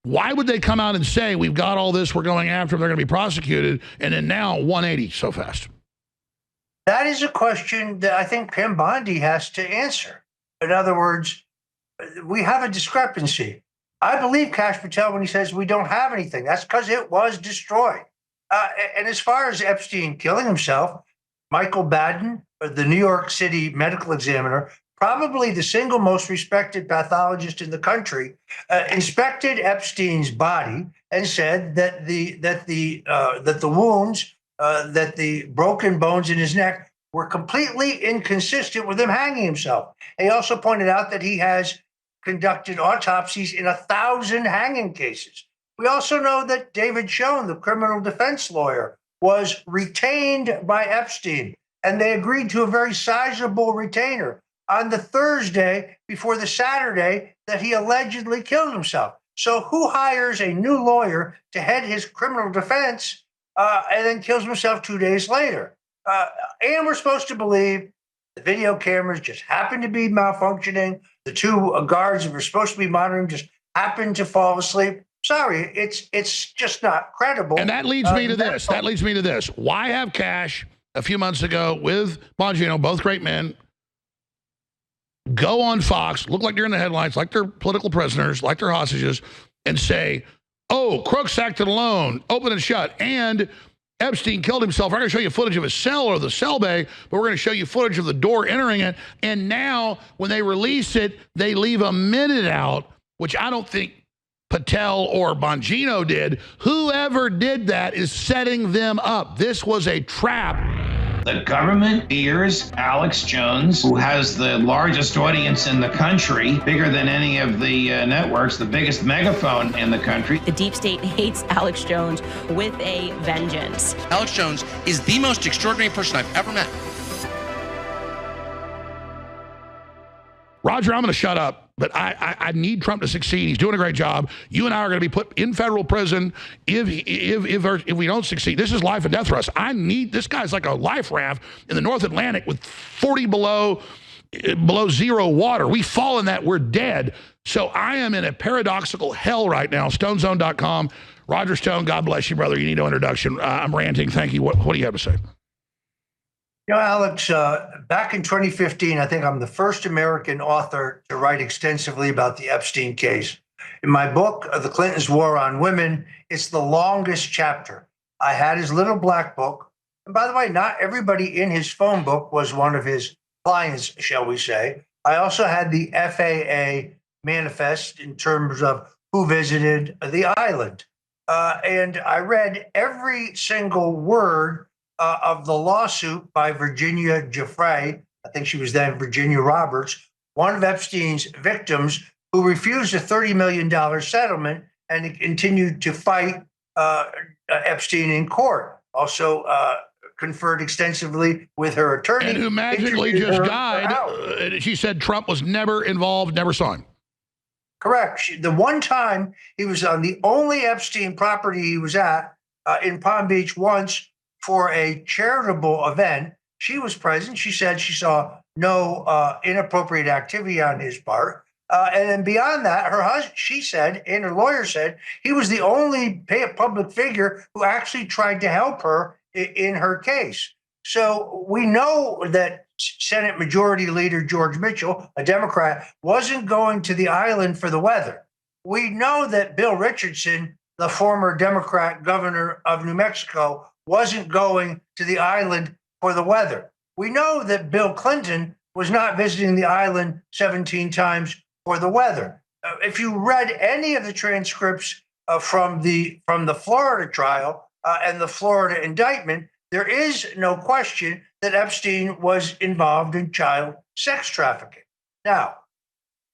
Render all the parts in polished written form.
Why would they come out and say, we've got all this, we're going after them, they're going to be prosecuted, and then now 180 so fast? That is a question that I think Pam Bondi has to answer. In other words, we have a discrepancy. I believe Kash Patel when he says we don't have anything. That's because it was destroyed. And as far as Epstein killing himself, Michael Baden, the New York City medical examiner, probably the single most respected pathologist in the country, inspected Epstein's body and said that the wounds, that the broken bones in his neck were completely inconsistent with him hanging himself. He also pointed out that he has conducted autopsies in 1,000 hanging cases. We also know that David Schoen, the criminal defense lawyer, was retained by Epstein, and they agreed to a very sizable retainer on the Thursday before the Saturday that he allegedly killed himself. So who hires a new lawyer to head his criminal defense and then kills himself 2 days later? And we're supposed to believe the video cameras just happened to be malfunctioning. The two guards who were supposed to be monitoring just happened to fall asleep. Sorry, it's just not credible. And that leads me to this. That leads me to this. Why have Kash a few months ago with Bongino, both great men, go on Fox, look like they're in the headlines, like they're political prisoners, like they're hostages, and say, oh, crooks acted alone, open and shut, and Epstein killed himself. We're going to show you footage of his cell or the cell bay, but we're going to show you footage of the door entering it. And now when they release it, they leave a minute out, which I don't think Patel or Bongino did. Whoever did that is setting them up. This was a trap. The government fears Alex Jones, who has the largest audience in the country, bigger than any of the networks, the biggest megaphone in the country. The deep state hates Alex Jones with a vengeance. Alex Jones is the most extraordinary person I've ever met. Roger, I'm going to shut up, but I need Trump to succeed. He's doing a great job. You and I are going to be put in federal prison if we don't succeed. This is life and death for us. This guy's like a life raft in the North Atlantic with 40 below zero water. We fall in that, we're dead. So I am in a paradoxical hell right now. StoneZone.com. Roger Stone, God bless you, brother. You need no introduction. I'm ranting. Thank you. What do you have to say? You know, Alex, back in 2015, I think I'm the first American author to write extensively about the Epstein case. In my book, The Clintons' War on Women, it's the longest chapter. I had his little black book. And by the way, not everybody in his phone book was one of his clients, shall we say. I also had the FAA manifest in terms of who visited the island. And I read every single word of the lawsuit by Virginia Giuffre. I think she was then Virginia Roberts, one of Epstein's victims, who refused a $30 million settlement and continued to fight Epstein in court. Also conferred extensively with her attorney. And who magically just died. She said Trump was never involved, never saw him. Correct. The one time he was on the only Epstein property he was at in Palm Beach once, for a charitable event, she was present. She said she saw no inappropriate activity on his part. And then beyond that, her husband, she said, and her lawyer said, he was the only public figure who actually tried to help her in her case. So we know that Senate Majority Leader George Mitchell, a Democrat, wasn't going to the island for the weather. We know that Bill Richardson, the former Democrat governor of New Mexico, wasn't going to the island for the weather. We know that Bill Clinton was not visiting the island 17 times for the weather. If you read any of the transcripts from the Florida trial and the Florida indictment, there is no question that Epstein was involved in child sex trafficking. Now,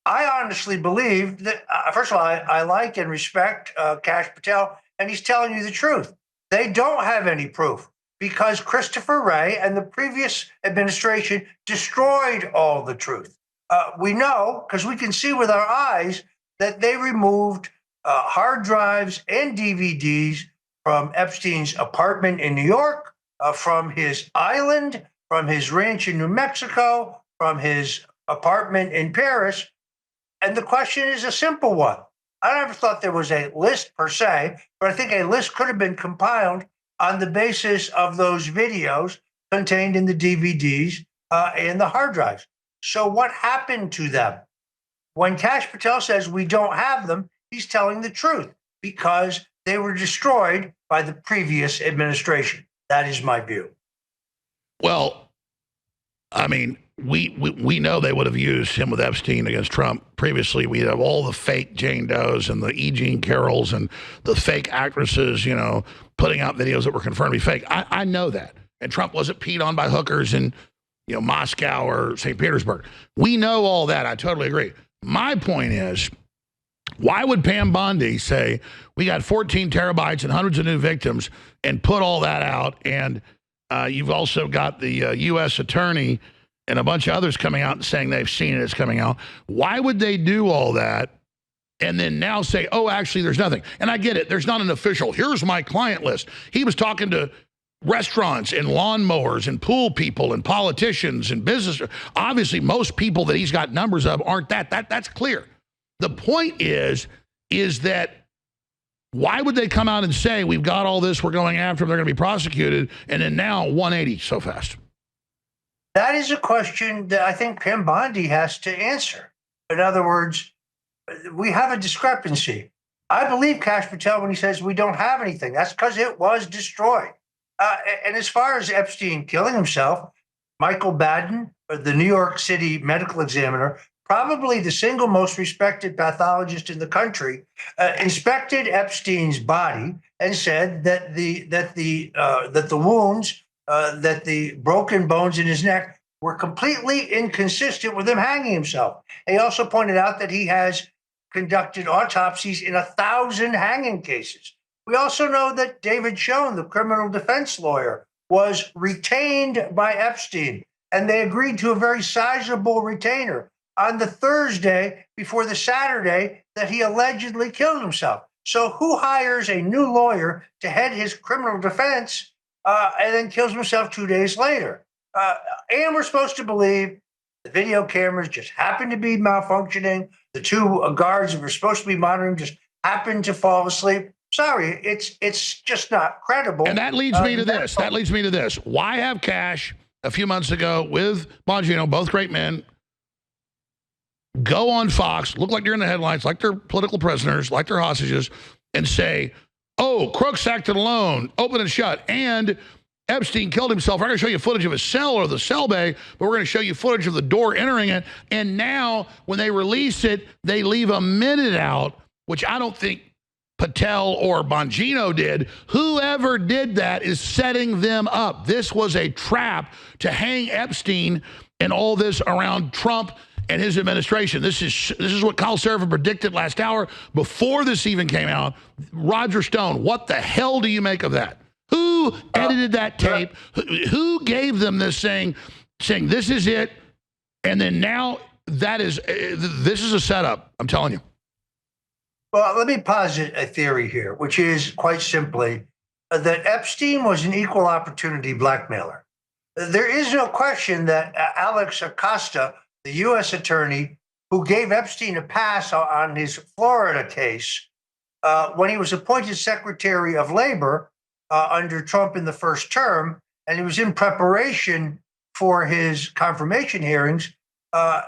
I honestly believe that, first of all, I like and respect Kash Patel, and he's telling you the truth. They don't have any proof because Christopher Wray and the previous administration destroyed all the truth. We know, because we can see with our eyes, that they removed hard drives and DVDs from Epstein's apartment in New York, from his island, from his ranch in New Mexico, from his apartment in Paris. And the question is a simple one. I never thought there was a list per se, but I think a list could have been compiled on the basis of those videos contained in the DVDs and the hard drives. So what happened to them? When Kash Patel says we don't have them, he's telling the truth because they were destroyed by the previous administration. That is my view. Well, I mean, we know they would have used him with Epstein against Trump previously. We have all the fake Jane Does and the E. Jean Carrolls and the fake actresses, you know, putting out videos that were confirmed to be fake. I know that. And Trump wasn't peed on by hookers in, you know, Moscow or St. Petersburg. We know all that. I totally agree. My point is, why would Pam Bondi say we got 14 terabytes and hundreds of new victims and put all that out? And you've also got the U.S. attorney and a bunch of others coming out and saying they've seen it, it's coming out. Why would they do all that and then now say, oh, actually, there's nothing? And I get it. There's not an official, here's my client list. He was talking to restaurants and lawnmowers and pool people and politicians and business. Obviously, most people that he's got numbers of aren't that. That's clear. The point is that why would they come out and say, we've got all this, we're going after them, they're going to be prosecuted, and then now 180 so fast? That is a question that I think Pam Bondi has to answer. In other words, we have a discrepancy. I believe Kash Patel when he says we don't have anything. That's because it was destroyed. And as far as Epstein killing himself, Michael Baden, the New York City medical examiner, probably the single most respected pathologist in the country, inspected Epstein's body and said that the wounds, that the broken bones in his neck were completely inconsistent with him hanging himself. And he also pointed out that he has conducted autopsies in 1,000 hanging cases. We also know that David Schoen, the criminal defense lawyer, was retained by Epstein, and they agreed to a very sizable retainer on the Thursday before the Saturday that he allegedly killed himself. So who hires a new lawyer to head his criminal defense and then kills himself 2 days later? And we're supposed to believe the video cameras just happened to be malfunctioning. The two guards that were supposed to be monitoring just happened to fall asleep. Sorry, it's just not credible. And that leads me to this. That leads me to this. Why have Kash a few months ago with Bongino, both great men, go on Fox, look like they're in the headlines, like they're political prisoners, like they're hostages, and say, oh, crooks acted alone, open and shut, and Epstein killed himself. We're going to show you footage of his cell or the cell bay, but we're going to show you footage of the door entering it. And now when they release it, they leave a minute out, which I don't think Patel or Bongino did. Whoever did that is setting them up. This was a trap to hang Epstein and all this around Trump and his administration. This is what Kyle Seraphin predicted last hour before this even came out. Roger Stone, what the hell do you make of that? Who edited that tape? Who gave them this saying this is it? And then now this is a setup. I'm telling you. Well, let me posit a theory here, which is quite simply that Epstein was an equal opportunity blackmailer. There is no question that Alex Acosta, the U.S. attorney who gave Epstein a pass on his Florida case, when he was appointed Secretary of Labor under Trump in the first term, and he was in preparation for his confirmation hearings,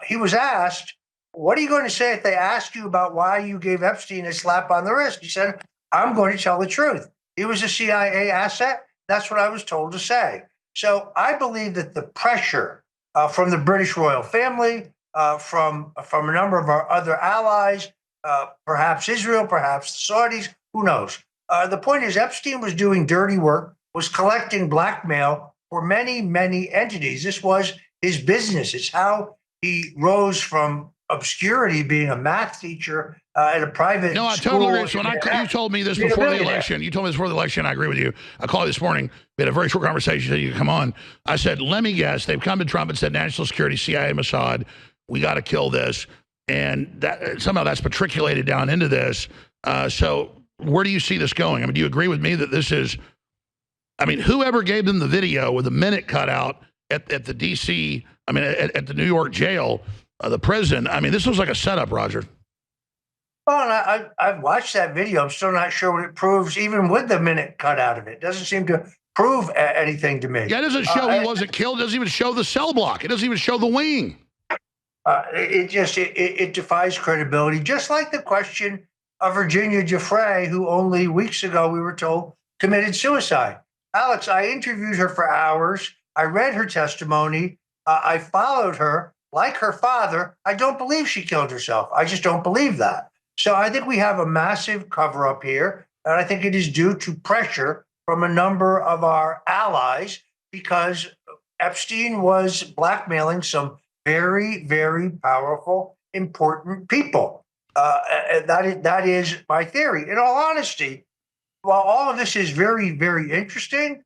he was asked, what are you going to say if they ask you about why you gave Epstein a slap on the wrist? He said, I'm going to tell the truth. He was a CIA asset. That's what I was told to say. So I believe that the pressure from the British royal family, from a number of our other allies, perhaps Israel, perhaps the Saudis, who knows? The point is Epstein was doing dirty work, was collecting blackmail for many, many entities. This was his business. It's how he rose from obscurity, being a math teacher at a private No, I school. totally agree. So you told me this before the election. You told me this before the election. I agree with you. I called you this morning. We had a very short conversation. So you come on. I said, let me guess. They've come to Trump and said, national security, CIA, Mossad, we got to kill this. And that somehow that's matriculated down into this. So where do you see this going? I mean, do you agree with me that this is, I mean, whoever gave them the video with a minute cut out at the D.C., I mean, at the New York jail, the prison, I mean, this was like a setup, Roger. Well, and I've watched that video. I'm still not sure what it proves, even with the minute cut out of it. It doesn't seem to prove anything to me. Yeah, it doesn't show he wasn't killed. It doesn't even show the cell block. It doesn't even show the wing. It defies credibility, just like the question of Virginia Giuffre, who only weeks ago we were told committed suicide. Alex, I interviewed her for hours. I read her testimony. I followed her. Like her father, I don't believe she killed herself. I just don't believe that. So I think we have a massive cover up here. And I think it is due to pressure from a number of our allies because Epstein was blackmailing some very, very powerful, important people. That is my theory. In all honesty, while all of this is very, very interesting,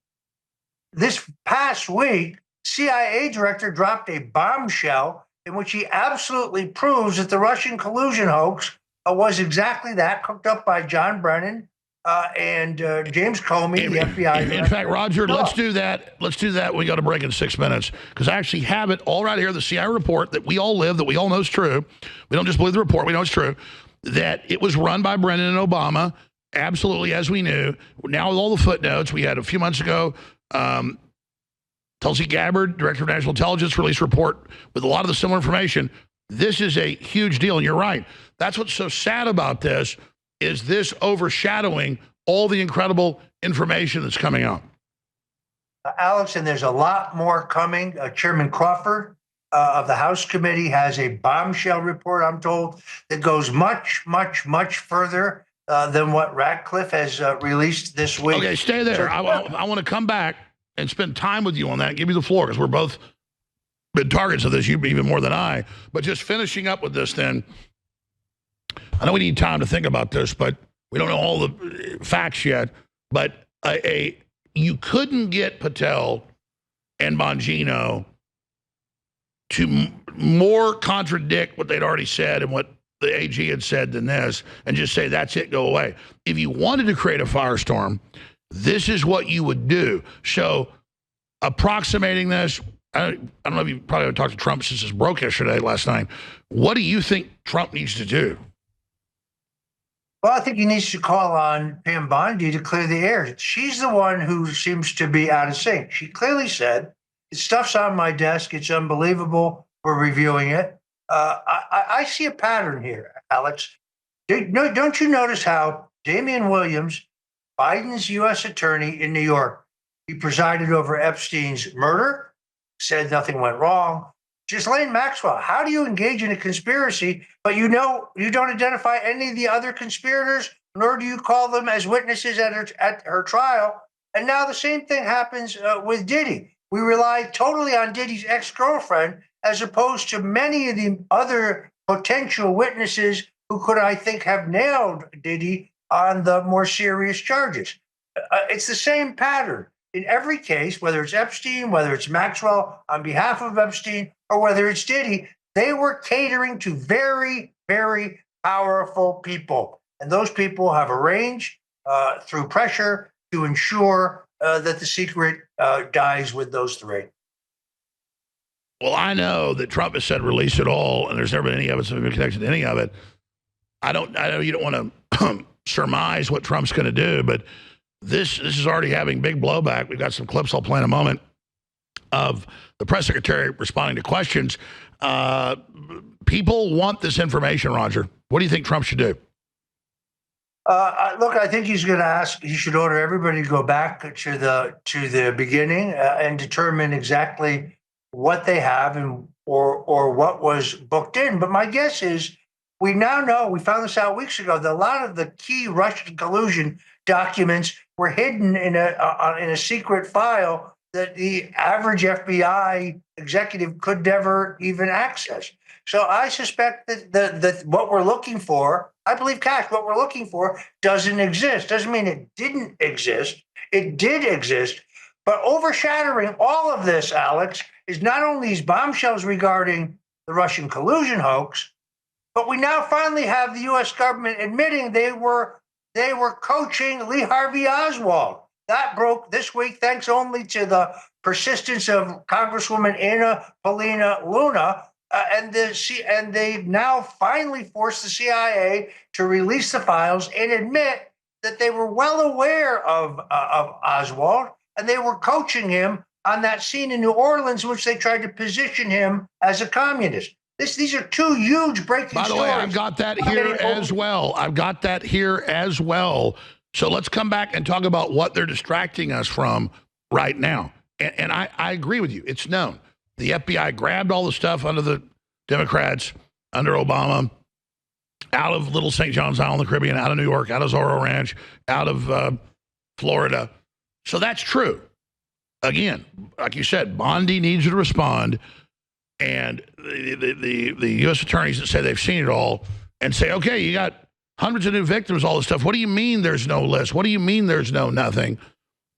this past week, CIA director dropped a bombshell in which he absolutely proves that the Russian collusion hoax was exactly that, cooked up by John Brennan and James Comey, the FBI. In fact, Roger, let's do that. Let's do that. We got to break in 6 minutes because I actually have it all right here, the CIA report that we all live, that we all know is true. We don't just believe the report. We know it's true. That it was run by Brennan and Obama, absolutely, as we knew. Now with all the footnotes, we had a few months ago, Tulsi Gabbard, Director of National Intelligence, released a report with a lot of the similar information. This is a huge deal, and you're right. That's what's so sad about this, is this overshadowing all the incredible information that's coming out. Alex, and there's a lot more coming. Chairman Crawford of the House Committee has a bombshell report, I'm told, that goes much, much, much further than what Ratcliffe has released this week. Okay, stay there. I want to come back and spend time with you on that. Give you the floor, because we're both been targets of this, you even more than I. But just finishing up with this then, I know we need time to think about this, but we don't know all the facts yet. But you couldn't get Patel and Bongino to more contradict what they'd already said and what the AG had said than this and just say, that's it, go away. If you wanted to create a firestorm, this is what you would do. So approximating this, I don't know if you probably haven't talked to Trump since this broke last night. What do you think Trump needs to do? Well, I think he needs to call on Pam Bondi to clear the air. She's the one who seems to be out of sync. She clearly said, stuff's on my desk. It's unbelievable. We're reviewing it. I see a pattern here, Alex. Don't you notice how Damian Williams, Biden's U.S. attorney in New York, he presided over Epstein's murder, said nothing went wrong. Ghislaine Maxwell, how do you engage in a conspiracy, but you don't identify any of the other conspirators, nor do you call them as witnesses at her trial? And now the same thing happens with Diddy. We rely totally on Diddy's ex-girlfriend, as opposed to many of the other potential witnesses who could, I think, have nailed Diddy on the more serious charges. It's the same pattern. In every case, whether it's Epstein, whether it's Maxwell on behalf of Epstein, or whether it's Diddy, they were catering to very, very powerful people. And those people have arranged through pressure to ensure that the secret dies with those three. Well, I know that Trump has said release it all, and there's never been any evidence of connection to any of it. I know you don't want to surmise what Trump's going to do, but this is already having big blowback. We've got some clips I'll play in a moment of the press secretary responding to questions. People want this information, Roger. What do you think Trump should do? Look, I think he's going to ask. He should order everybody to go back to the beginning and determine exactly what they have and or what was booked in. But my guess is we now know, we found this out weeks ago, that a lot of the key Russian collusion documents were hidden in a secret file that the average FBI executive could never even access. So I suspect that what we're looking for, I believe, Cash, what we're looking for doesn't exist. Doesn't mean it didn't exist. It did exist. But overshadowing all of this, Alex, is not only these bombshells regarding the Russian collusion hoax, but we now finally have the U.S. government admitting they were coaching Lee Harvey Oswald. That broke this week thanks only to the persistence of Congresswoman Anna Paulina Luna, and they've now finally forced the CIA to release the files and admit that they were well aware of Oswald, and they were coaching him on that scene in New Orleans, in which they tried to position him as a communist. These are two huge breaking stories. By the way, I've got that here as well. I've got that here as well. So let's come back and talk about what they're distracting us from right now. And I agree with you. It's known. The FBI grabbed all the stuff under the Democrats, under Obama, out of Little St. John's Island, the Caribbean, out of New York, out of Zorro Ranch, out of Florida. So that's true. Again, like you said, Bondi needs to respond. And the U.S. attorneys that say they've seen it all and say, okay, you got hundreds of new victims, all this stuff. What do you mean there's no list? What do you mean there's no nothing?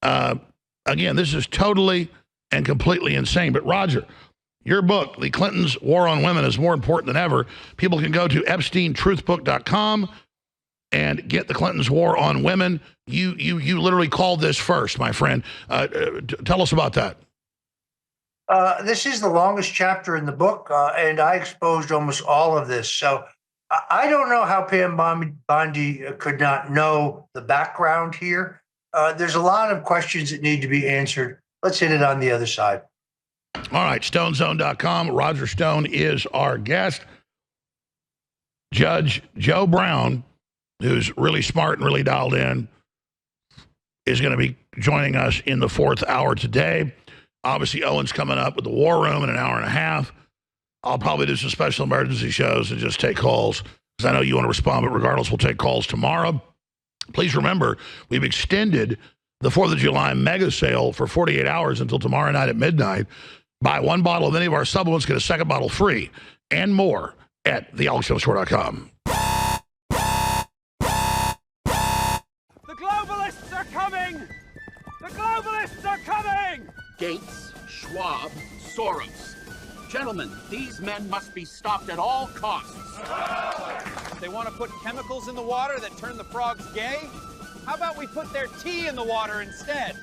Again, this is totally and completely insane. But Roger, your book, The Clintons' War on Women, is more important than ever. People can go to EpsteinTruthBook.com and get The Clintons' War on Women. You literally called this first, my friend. Tell us about that. This is the longest chapter in the book, and I exposed almost all of this. So I don't know how Pam Bondi could not know the background here. There's a lot of questions that need to be answered. Let's hit it on the other side. All right, StoneZone.com. Roger Stone is our guest. Judge Joe Brown, who's really smart and really dialed in, is going to be joining us in the fourth hour today. Obviously, Owen's coming up with the War Room in an hour and a half. I'll probably do some special emergency shows and just take calls because I know you want to respond, but regardless, we'll take calls tomorrow. Please remember, we've extended the 4th of July mega sale for 48 hours until tomorrow night at midnight. Buy one bottle of any of our supplements, get a second bottle free, and more at thealexjonestore.com. The globalists are coming! The globalists are coming! Gates, Schwab, Soros. Gentlemen, these men must be stopped at all costs. They want to put chemicals in the water that turn the frogs gay? How about we put their tea in the water instead?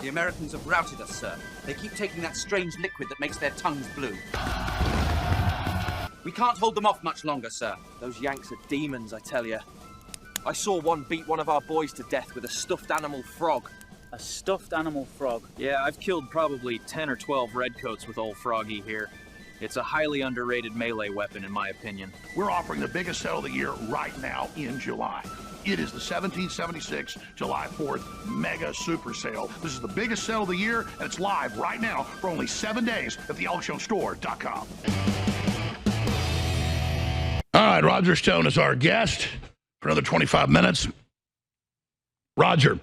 The Americans have routed us, sir. They keep taking that strange liquid that makes their tongues blue. We can't hold them off much longer, sir. Those Yanks are demons, I tell you. I saw one beat one of our boys to death with a stuffed animal frog. A stuffed animal frog? Yeah, I've killed probably 10 or 12 redcoats with old Froggy here. It's a highly underrated melee weapon, in my opinion. We're offering the biggest sale of the year right now in July. It is the 1776 July 4th Mega Super Sale. This is the biggest sale of the year, and it's live right now for only 7 days at thealexjonestore.com. All right, Roger Stone is our guest for another 25 minutes. Roger,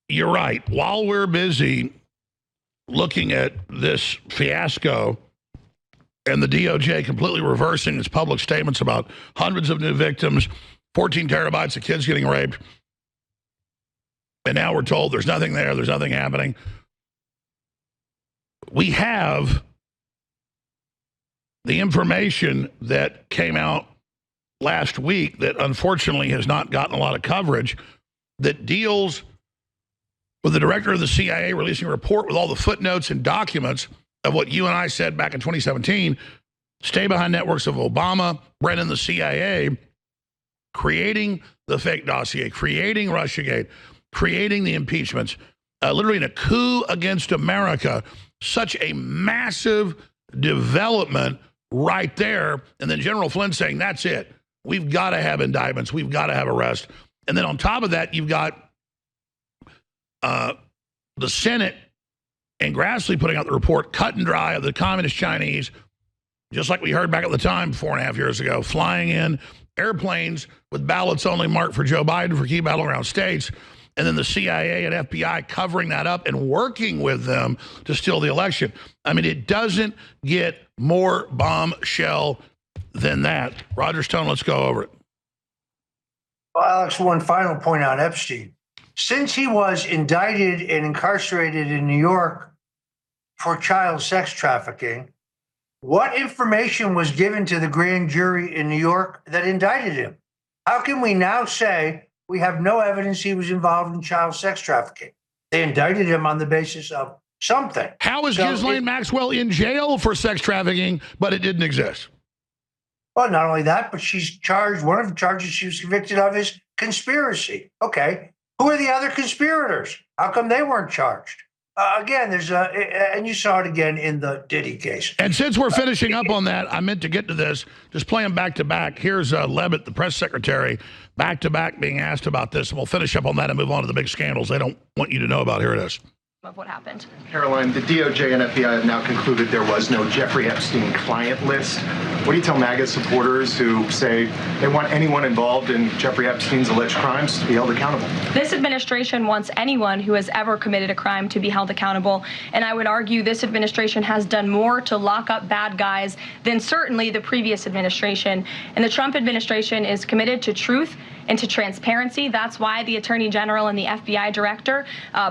you're right. While we're busy looking at this fiasco and the DOJ completely reversing its public statements about hundreds of new victims, 14 terabytes of kids getting raped, and now we're told there's nothing there, there's nothing happening. We have the information that came out last week that unfortunately has not gotten a lot of coverage that deals with the director of the CIA releasing a report with all the footnotes and documents of what you and I said back in 2017, stay behind networks of Obama, Brennan, the CIA, creating the fake dossier, creating Russiagate, creating the impeachments, literally in a coup against America, such a massive development right there. And then General Flynn saying, that's it. We've got to have indictments. We've got to have arrests. And then on top of that, you've got the Senate and Grassley putting out the report, cut and dry, of the communist Chinese, just like we heard back at the time 4.5 years ago, flying in airplanes with ballots only marked for Joe Biden for key battleground states, and then the CIA and FBI covering that up and working with them to steal the election. I mean, it doesn't get more bombshell than that. Roger Stone, let's go over it. Well, Alex, one final point on Epstein. Since he was indicted and incarcerated in New York for child sex trafficking, what information was given to the grand jury in New York that indicted him? How can we now say we have no evidence he was involved in child sex trafficking? They indicted him on the basis of something. How is So Ghislaine Maxwell in jail for sex trafficking, but it didn't exist? Well, not only that, but she's charged. One of the charges she was convicted of is conspiracy. Okay. Who are the other conspirators? How come they weren't charged? Again, and you saw it again in the Diddy case. And since we're finishing up on that, I meant to get to this, just play them back to back. Here's Levitt, the press secretary, back to back being asked about this. And we'll finish up on that and move on to the big scandals they don't want you to know about. Here it is. Of what happened. Caroline, the DOJ and FBI have now concluded there was no Jeffrey Epstein client list. What do you tell MAGA supporters who say they want anyone involved in Jeffrey Epstein's alleged crimes to be held accountable? This administration wants anyone who has ever committed a crime to be held accountable, and I would argue this administration has done more to lock up bad guys than certainly the previous administration. And the Trump administration is committed to truth and to transparency. That's why the Attorney General and the FBI Director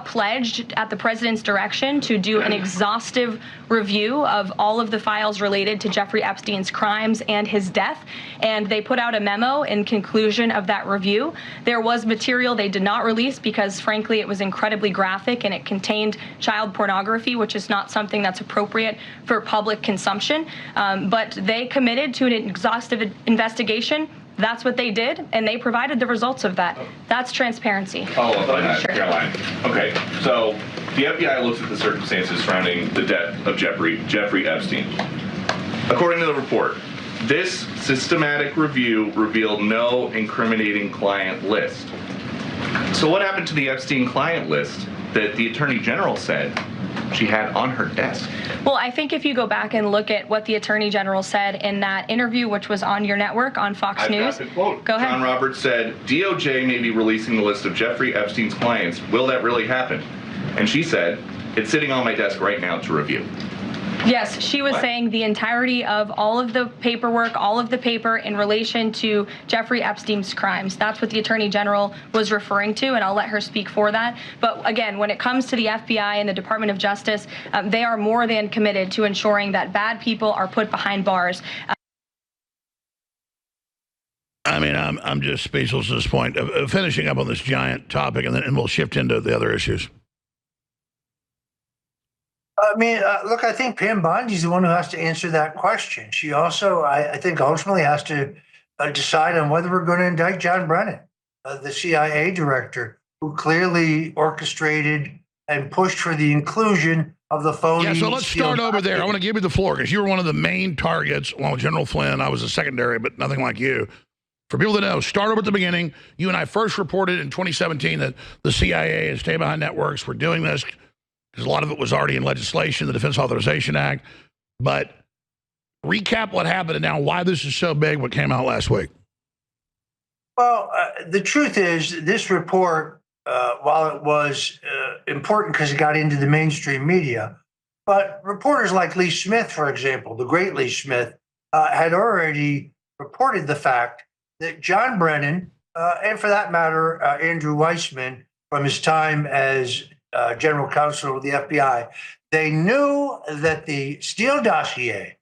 pledged at the President's direction to do an exhaustive review of all of the files related to Jeffrey Epstein's crimes and his death. And they put out a memo in conclusion of that review. There was material they did not release because, frankly, it was incredibly graphic and it contained child pornography, which is not something that's appropriate for public consumption. But they committed to an exhaustive investigation. That's what they did, and they provided the results of that. That's transparency. Follow up on that, Sure. Caroline. Okay, so the FBI looks at the circumstances surrounding the death of Jeffrey Epstein. According to the report, this systematic review revealed no incriminating client list. So what happened to the Epstein client list that the Attorney General said she had on her desk? Well, I think if you go back and look at what the Attorney General said in that interview, which was on your network on Fox I've News. got the quote. Go ahead. John Roberts said, DOJ may be releasing the list of Jeffrey Epstein's clients. Will that really happen? And she said, it's sitting on my desk right now to review. Yes, she was saying the entirety of all of the paperwork, all of the paper in relation to Jeffrey Epstein's crimes. That's what the Attorney General was referring to, and I'll let her speak for that. But again, when it comes to the FBI and the Department of Justice, they are more than committed to ensuring that bad people are put behind bars. I mean, I'm just speechless at this point. Finishing up on this giant topic, and we'll shift into the other issues. I mean, look, I think Pam Bondi's the one who has to answer that question. She also, I think, ultimately has to decide on whether we're going to indict John Brennan, the CIA director, who clearly orchestrated and pushed for the inclusion of the phony. Yeah, so let's start over there. I want to give you the floor because you were one of the main targets, along with General Flynn. I was a secondary, but nothing like you. For people to know, start over at the beginning. You and I first reported in 2017 that the CIA and Stay Behind Networks were doing this because a lot of it was already in legislation, the Defense Authorization Act. But recap what happened and now why this is so big, what came out last week. Well, the truth is this report, while it was important because it got into the mainstream media, but reporters like Lee Smith, for example, the great Lee Smith, had already reported the fact that John Brennan, and for that matter, Andrew Weissman, from his time as general counsel of the FBI, they knew that the Steele dossier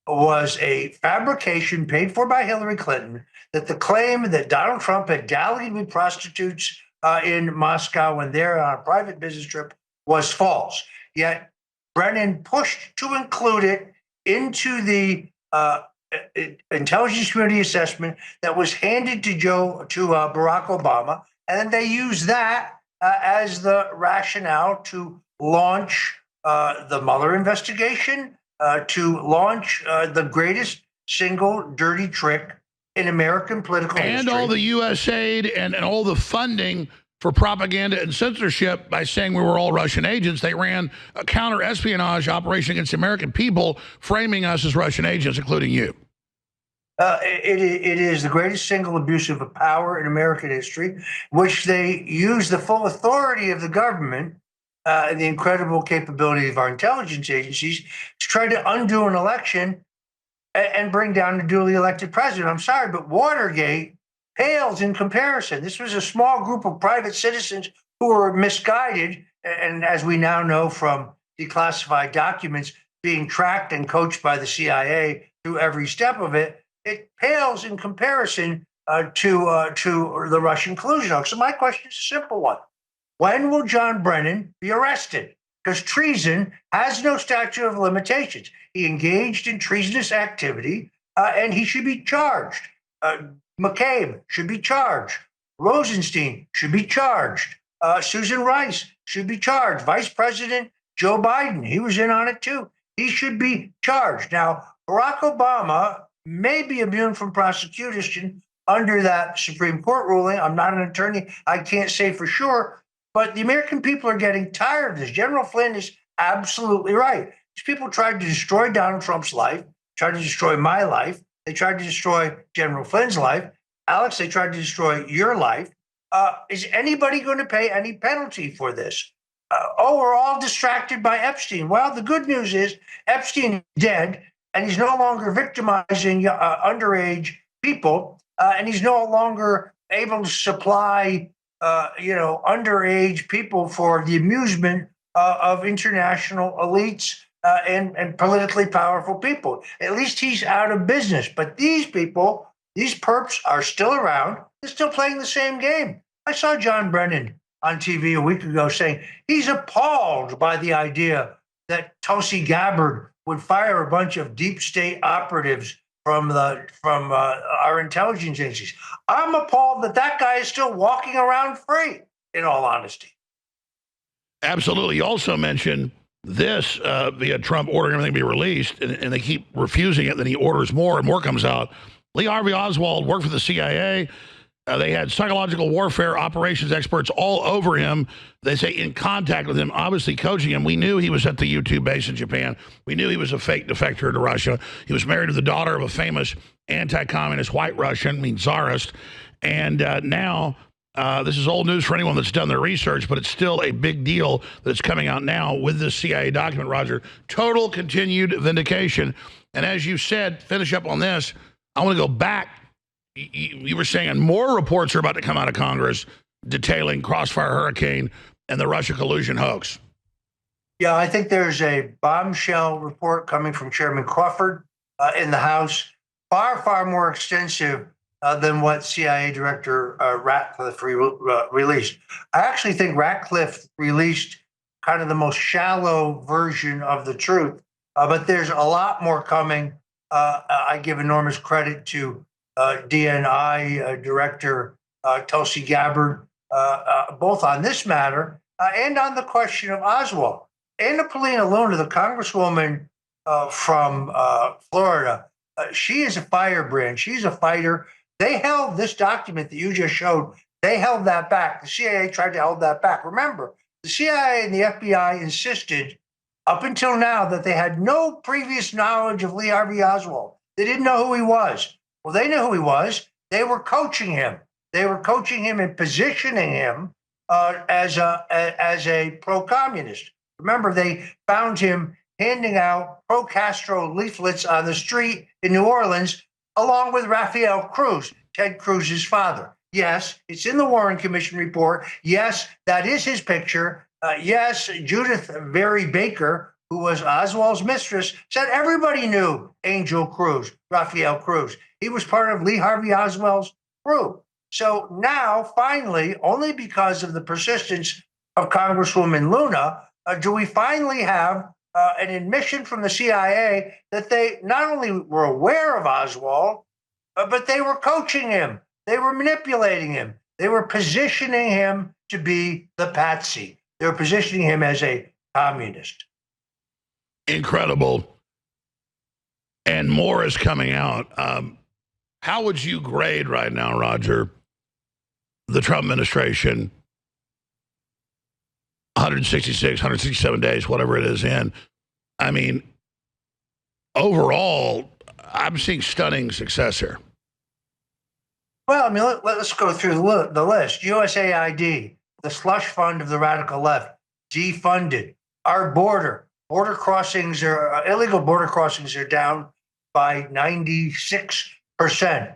was a fabrication paid for by Hillary Clinton, that the claim that Donald Trump had dallied with prostitutes in Moscow when they're on a private business trip was false. Yet Brennan pushed to include it into the intelligence community assessment that was handed to Barack Obama, and then they used that as the rationale to launch the Mueller investigation, to launch the greatest single dirty trick in American political history. And all the U.S. aid and all the funding for propaganda and censorship by saying we were all Russian agents. They ran a counter-espionage operation against the American people, framing us as Russian agents, including you. It is the greatest single abuse of power in American history, which they use the full authority of the government and the incredible capability of our intelligence agencies to try to undo an election and bring down a duly elected president. I'm sorry, but Watergate pales in comparison. This was a small group of private citizens who were misguided, and as we now know from declassified documents, being tracked and coached by the CIA through every step of it. It pales in comparison to the Russian collusion. So my question is a simple one. When will John Brennan be arrested? because treason has no statute of limitations. He engaged in treasonous activity, and he should be charged. McCabe should be charged. Rosenstein should be charged. Susan Rice should be charged. Vice President Joe Biden, he was in on it too. He should be charged. Now, Barack Obama may be immune from prosecution under that Supreme Court ruling. I'm not an attorney. I can't say for sure, but the American people are getting tired of this. General Flynn is absolutely right. These people tried to destroy Donald Trump's life, tried to destroy my life. They tried to destroy General Flynn's life. Alex, they tried to destroy your life. Is anybody going to pay any penalty for this? We're all distracted by Epstein. Well, the good news is Epstein is dead, and he's no longer victimizing underage people, and he's no longer able to supply, underage people for the amusement of international elites and politically powerful people. At least he's out of business. But these people, these perps are still around. They're still playing the same game. I saw John Brennan on TV a week ago saying he's appalled by the idea that Tulsi Gabbard would fire a bunch of deep state operatives from our intelligence agencies. I'm appalled that that guy is still walking around free, in all honesty. Absolutely. You also mentioned this via Trump ordering everything to be released, and they keep refusing it. Then he orders more, and more comes out. Lee Harvey Oswald worked for the CIA. They had psychological warfare operations experts all over him. They say in contact with him, obviously coaching him. We knew he was at the U-2 base in Japan. We knew he was a fake defector to Russia. He was married to the daughter of a famous anti-communist white Russian, czarist. And now, this is old news for anyone that's done their research, but it's still a big deal that's coming out now with this CIA document, Roger. Total continued vindication. And as you said, finish up on this, I want to go back. You were saying, and more reports are about to come out of Congress detailing Crossfire Hurricane and the Russia collusion hoax. Yeah, I think there's a bombshell report coming from Chairman Crawford in the House, far, far more extensive than what CIA Director Ratcliffe released. I actually think Ratcliffe released kind of the most shallow version of the truth, but there's a lot more coming. I give enormous credit to DNI Director Tulsi Gabbard, both on this matter and on the question of Oswald. Anna Paulina Luna, the congresswoman from Florida, she is a firebrand. She's a fighter. They held this document that you just showed, they held that back. The CIA tried to hold that back. Remember, the CIA and the FBI insisted up until now that they had no previous knowledge of Lee Harvey Oswald. They didn't know who he was. Well, they knew who he was. They were coaching him. They were coaching him and positioning him as a pro-communist. Remember, they found him handing out pro-Castro leaflets on the street in New Orleans, along with Rafael Cruz, Ted Cruz's father. Yes, it's in the Warren Commission report. Yes, that is his picture. Yes, Judith Very Baker, who was Oswald's mistress, said everybody knew Angel Cruz, Rafael Cruz. He was part of Lee Harvey Oswald's crew. So now, finally, only because of the persistence of Congresswoman Luna, do we finally have an admission from the CIA that they not only were aware of Oswald, but they were coaching him. They were manipulating him. They were positioning him to be the patsy. They were positioning him as a communist. Incredible. And more is coming out. How would you grade right now, Roger, the Trump administration, 166, 167 days, whatever it is in? I mean, overall, I'm seeing stunning success here. Well, I mean, let's go through the list. USAID, the slush fund of the radical left, defunded. Our border crossings are, illegal border crossings are down by 96%.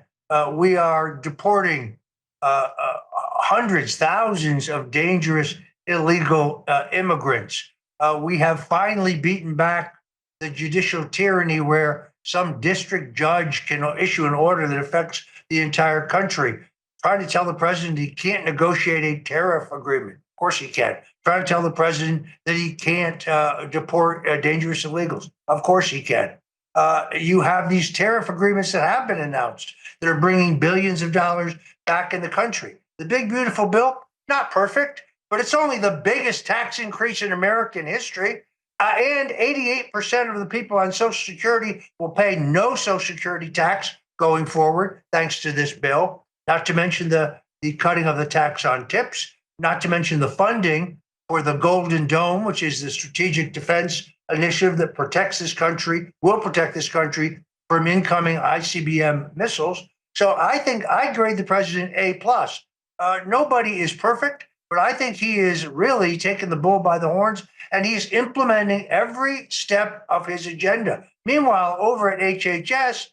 We are deporting hundreds, thousands of dangerous illegal immigrants. We have finally beaten back the judicial tyranny where some district judge can issue an order that affects the entire country. Trying to tell the president he can't negotiate a tariff agreement. Of course he can. Trying to tell the president that he can't deport dangerous illegals. Of course he can. You have these tariff agreements that have been announced that are bringing billions of dollars back in the country. The big, beautiful bill, not perfect, but it's only the biggest tax increase in American history. And 88% of the people on Social Security will pay no Social Security tax going forward, thanks to this bill. Not to mention the cutting of the tax on tips, not to mention the funding for the Golden Dome, which is the strategic defense initiative that protects this country, will protect this country from incoming ICBM missiles. So I think I grade the president A+. Nobody is perfect, but I think he is really taking the bull by the horns, and he's implementing every step of his agenda. Meanwhile, over at HHS,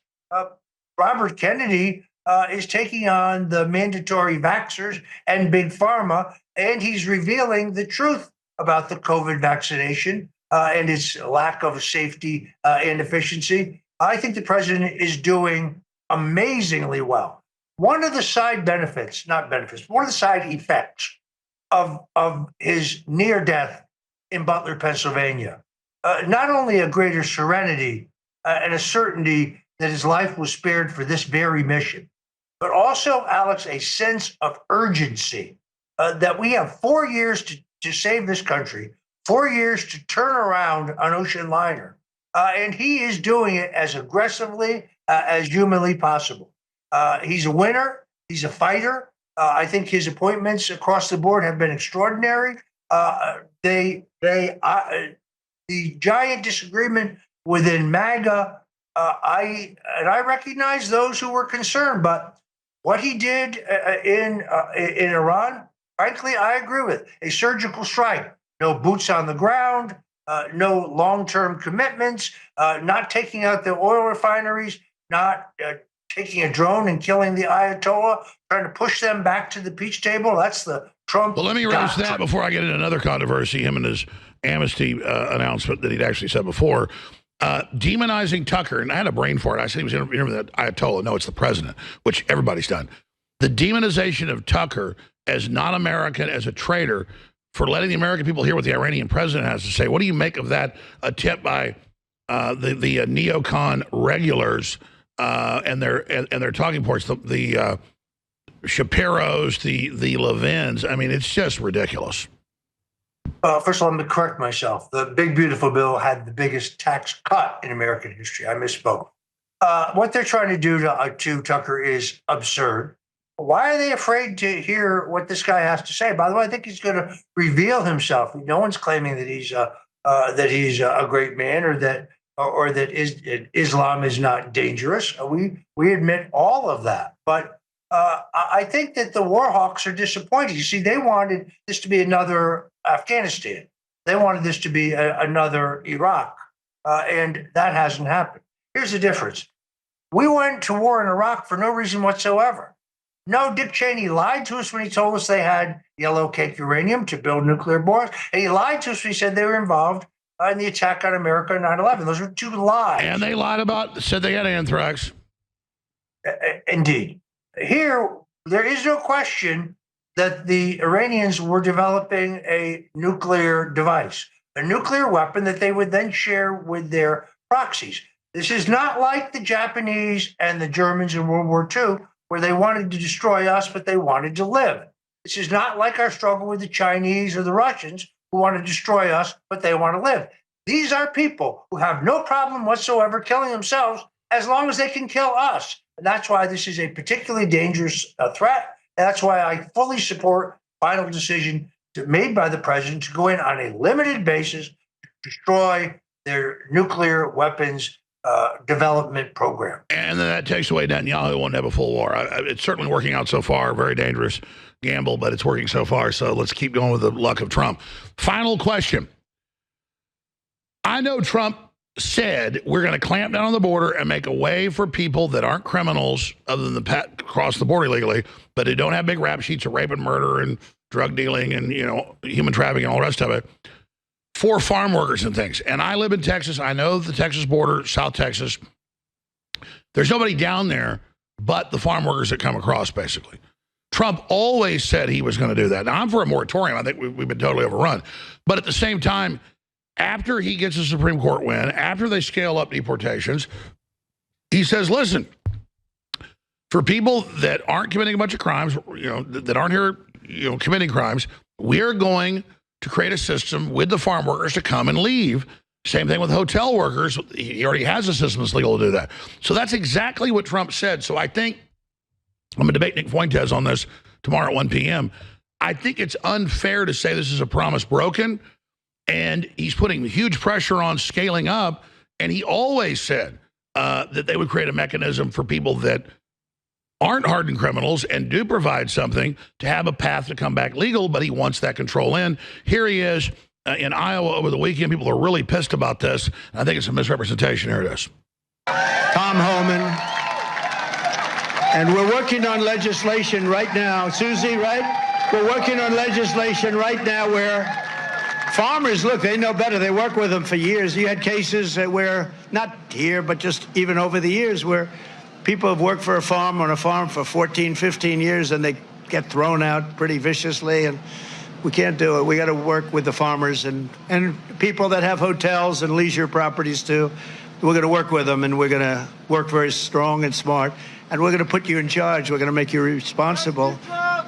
Robert Kennedy is taking on the mandatory vaxxers and Big Pharma, and he's revealing the truth about the COVID vaccination and its lack of safety and efficiency. I think the president is doing amazingly well. One of the side benefits, not benefits, one of the side effects of his near death in Butler, Pennsylvania, not only a greater serenity and a certainty that his life was spared for this very mission, but also, Alex, a sense of urgency that we have 4 years to save this country, 4 years to turn around an ocean liner. And he is doing it as aggressively as humanly possible. He's a winner. He's a fighter. I think his appointments across the board have been extraordinary. The giant disagreement within MAGA, I recognize those who were concerned, but what he did in Iran, frankly, I agree with. A surgical strike, no boots on the ground, no long-term commitments, not taking out the oil refineries, not taking a drone and killing the Ayatollah, trying to push them back to the peace table. That's the Trump. Well, let me raise that before I get into another controversy, him and his amnesty announcement that he'd actually said before. Demonizing Tucker, and I had a brain for it. I said he was interviewing that Ayatollah. No, it's the president, which everybody's done. The demonization of Tucker as non-American, as a traitor, for letting the American people hear what the Iranian president has to say. What do you make of that attempt by the neocon regulars and their talking points, the Shapiros, the Levins? I mean, it's just ridiculous. First of all, let me correct myself. The big, beautiful bill had the biggest tax cut in American history. I misspoke. What they're trying to do to Tucker is absurd. Why are they afraid to hear what this guy has to say? By the way, I think he's going to reveal himself. No one's claiming that he's a great man or that Islam is not dangerous. We admit all of that, but I think that the war hawks are disappointed. You see, they wanted this to be another Afghanistan. They wanted this to be another Iraq, and that hasn't happened. Here's the difference. We went to war in Iraq for no reason whatsoever. No, Dick Cheney lied to us when he told us they had yellow cake uranium to build nuclear bombs, and he lied to us when he said they were involved in the attack on America in 9/11. Those were two lies. And they lied said they had anthrax. Indeed. Here, there is no question that the Iranians were developing a nuclear device, a nuclear weapon that they would then share with their proxies. This is not like the Japanese and the Germans in World War II, where they wanted to destroy us, but they wanted to live. This is not like our struggle with the Chinese or the Russians, who want to destroy us, but they want to live. These are people who have no problem whatsoever killing themselves as long as they can kill us. And that's why this is a particularly dangerous threat. And that's why I fully support final decision made by the president to go in on a limited basis to destroy their nuclear weapons development program. And then that takes away Netanyahu, who won't have a full war. It's certainly working out so far. Very dangerous gamble, but it's working so far. So let's keep going with the luck of Trump. Final question. I know Trump said we're going to clamp down on the border and make a way for people that aren't criminals other than cross the border illegally, but who don't have big rap sheets of rape and murder and drug dealing and, human trafficking and all the rest of it, for farm workers and things. And I live in Texas. I know the Texas border, South Texas. There's nobody down there but the farm workers that come across, basically. Trump always said he was going to do that. Now, I'm for a moratorium. I think we've been totally overrun. But at the same time, after he gets a Supreme Court win, after they scale up deportations, he says, listen, for people that aren't committing a bunch of crimes, that aren't here, committing crimes, we're going to create a system with the farm workers to come and leave. Same thing with hotel workers. He already has a system that's legal to do that. So that's exactly what Trump said. So I think, I'm going to debate Nick Fuentes on this tomorrow at 1 p.m. I think it's unfair to say this is a promise broken, and he's putting huge pressure on scaling up, and he always said that they would create a mechanism for people that aren't hardened criminals and do provide something to have a path to come back legal, but he wants that control in. Here he is in Iowa over the weekend. People are really pissed about this. I think it's a misrepresentation. Here it is. Tom Homan. And we're working on legislation right now. Susie, right? We're working on legislation right now where farmers, look, they know better. They work with them for years. You had cases where, not here, but just even over the years, where people have worked for a farm on a farm for 14, 15 years, and they get thrown out pretty viciously, and we can't do it. We got to work with the farmers and people that have hotels and leisure properties too. We're going to work with them, and we're going to work very strong and smart, and we're going to put you in charge. We're going to make you responsible,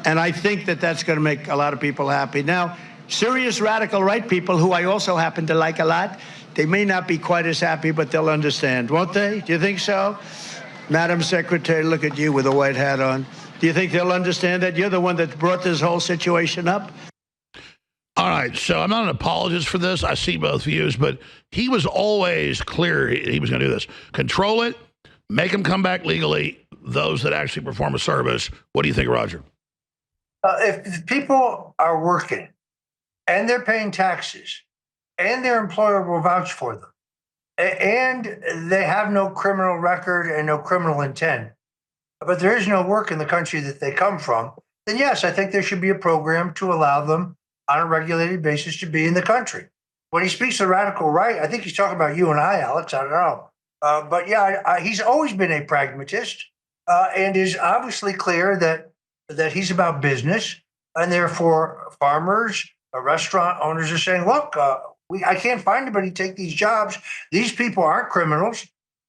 and I think that that's going to make a lot of people happy. Now, serious radical right people, who I also happen to like a lot, they may not be quite as happy, but they'll understand, won't they? Do you think so? Madam Secretary, look at you with a white hat on. Do you think they'll understand that? You're the one that brought this whole situation up. All right, so I'm not an apologist for this. I see both views, but he was always clear he was going to do this. Control it, make them come back legally, those that actually perform a service. What do you think, Roger? If people are working and they're paying taxes and their employer will vouch for them, and they have no criminal record and no criminal intent, but there is no work in the country that they come from, then yes, I think there should be a program to allow them on a regulated basis to be in the country. When he speaks of radical right, I think he's talking about you and I, Alex. I don't know. But yeah, he's always been a pragmatist and is obviously clear that he's about business, and therefore farmers, restaurant owners are saying, look, I can't find anybody to take these jobs. These people aren't criminals.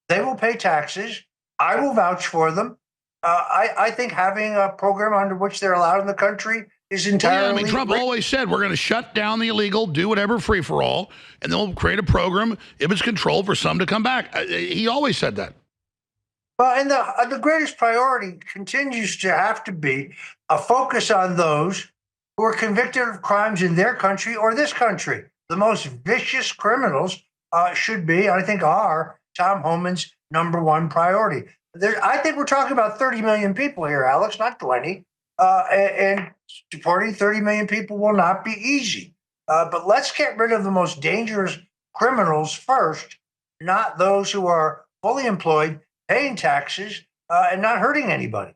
They will pay taxes. I will vouch for them. I think having a program under which they're allowed in the country is entirely... Well, Trump always said we're going to shut down the illegal, do whatever free-for-all, and then we'll create a program, if it's controlled, for some to come back. He always said that. Well, and the greatest priority continues to have to be a focus on those who are convicted of crimes in their country or this country. The most vicious criminals should be, I think, are Tom Homan's #1 priority. I think we're talking about 30 million people here, Alex, not 20. And deporting 30 million people will not be easy. But let's get rid of the most dangerous criminals first, not those who are fully employed, paying taxes, and not hurting anybody.